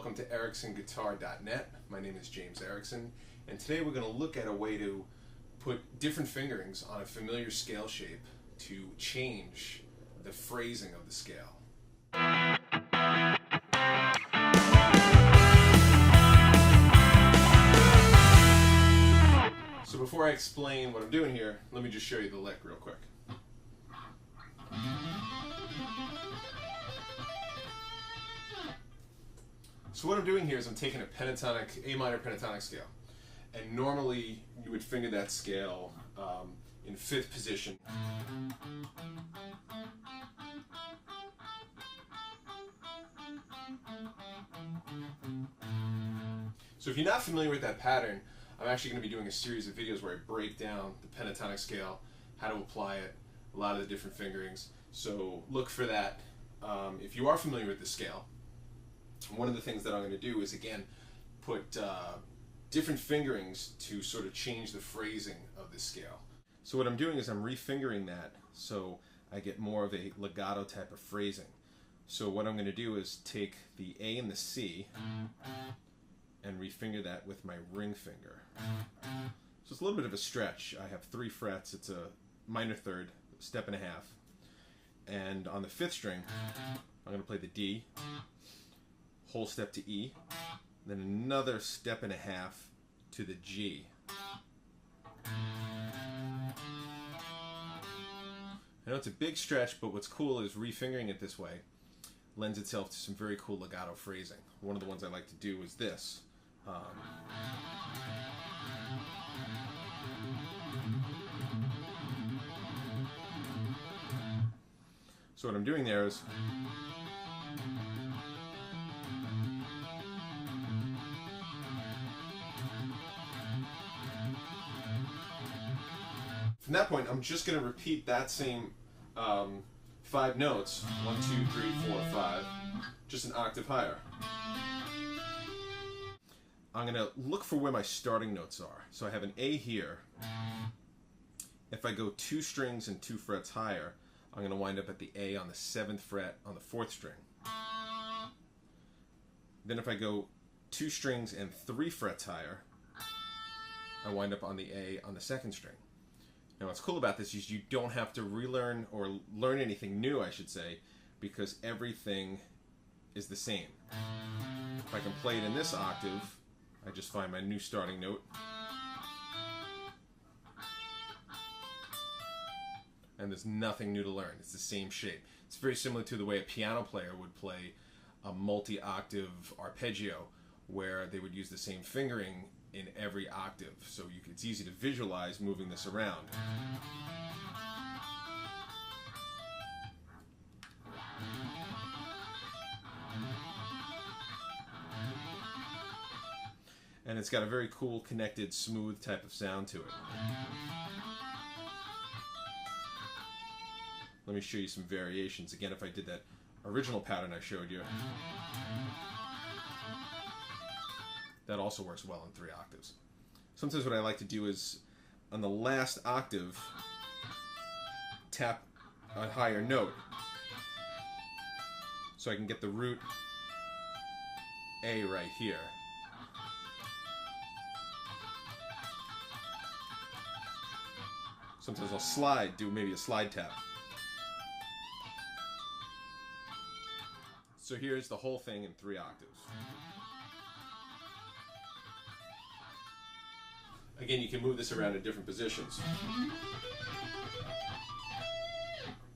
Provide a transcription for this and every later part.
Welcome to ericksonguitar.net. My name is James Erickson, and today we're going to look at a way to put different fingerings on a familiar scale shape to change the phrasing of the scale. So before I explain what I'm doing here, let me just show you the lick real quick. So what I'm doing here is I'm taking a A minor pentatonic scale, and normally you would finger that scale in 5th position. So if you're not familiar with that pattern, I'm actually going to be doing a series of videos where I break down the pentatonic scale, how to apply it, a lot of the different fingerings. So look for that. If you are familiar with the scale, one of the things that I'm going to do is, again, put different fingerings to sort of change the phrasing of the scale. So what I'm doing is I'm refingering that so I get more of a legato type of phrasing. So what I'm going to do is take the A and the C and refinger that with my ring finger. So it's a little bit of a stretch. I have 3 frets. It's a minor third, step and a half. And on the 5th string, I'm going to play the D, whole step to E, then another step and a half to the G. I know it's a big stretch, but what's cool is refingering it this way lends itself to some very cool legato phrasing. One of the ones I like to do is this. So what I'm doing there is from that point, I'm just going to repeat that same 5 notes, 1, 2, 3, 4, 5, just an octave higher. I'm going to look for where my starting notes are. So I have an A here. If I go 2 strings and 2 frets higher, I'm going to wind up at the A on the 7th fret on the 4th string. Then if I go 2 strings and 3 frets higher, I wind up on the A on the 2nd string. Now what's cool about this is you don't have to relearn or learn anything new, I should say, because everything is the same. If I can play it in this octave, I just find my new starting note. And there's nothing new to learn. It's the same shape. It's very similar to the way a piano player would play a multi-octave arpeggio, where they would use the same fingering in every octave. So it's easy to visualize moving this around. And it's got a very cool, connected, smooth type of sound to it. Let me show you some variations. Again, if I did that original pattern I showed you, that also works well in 3 octaves. Sometimes what I like to do is, on the last octave, tap a higher note so I can get the root A right here. Sometimes I'll do maybe a slide tap. So here's the whole thing in 3 octaves. Again, you can move this around in different positions.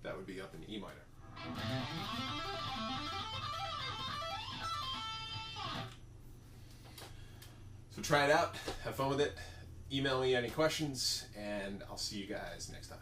That would be up in E minor. So try it out, have fun with it, email me any questions, and I'll see you guys next time.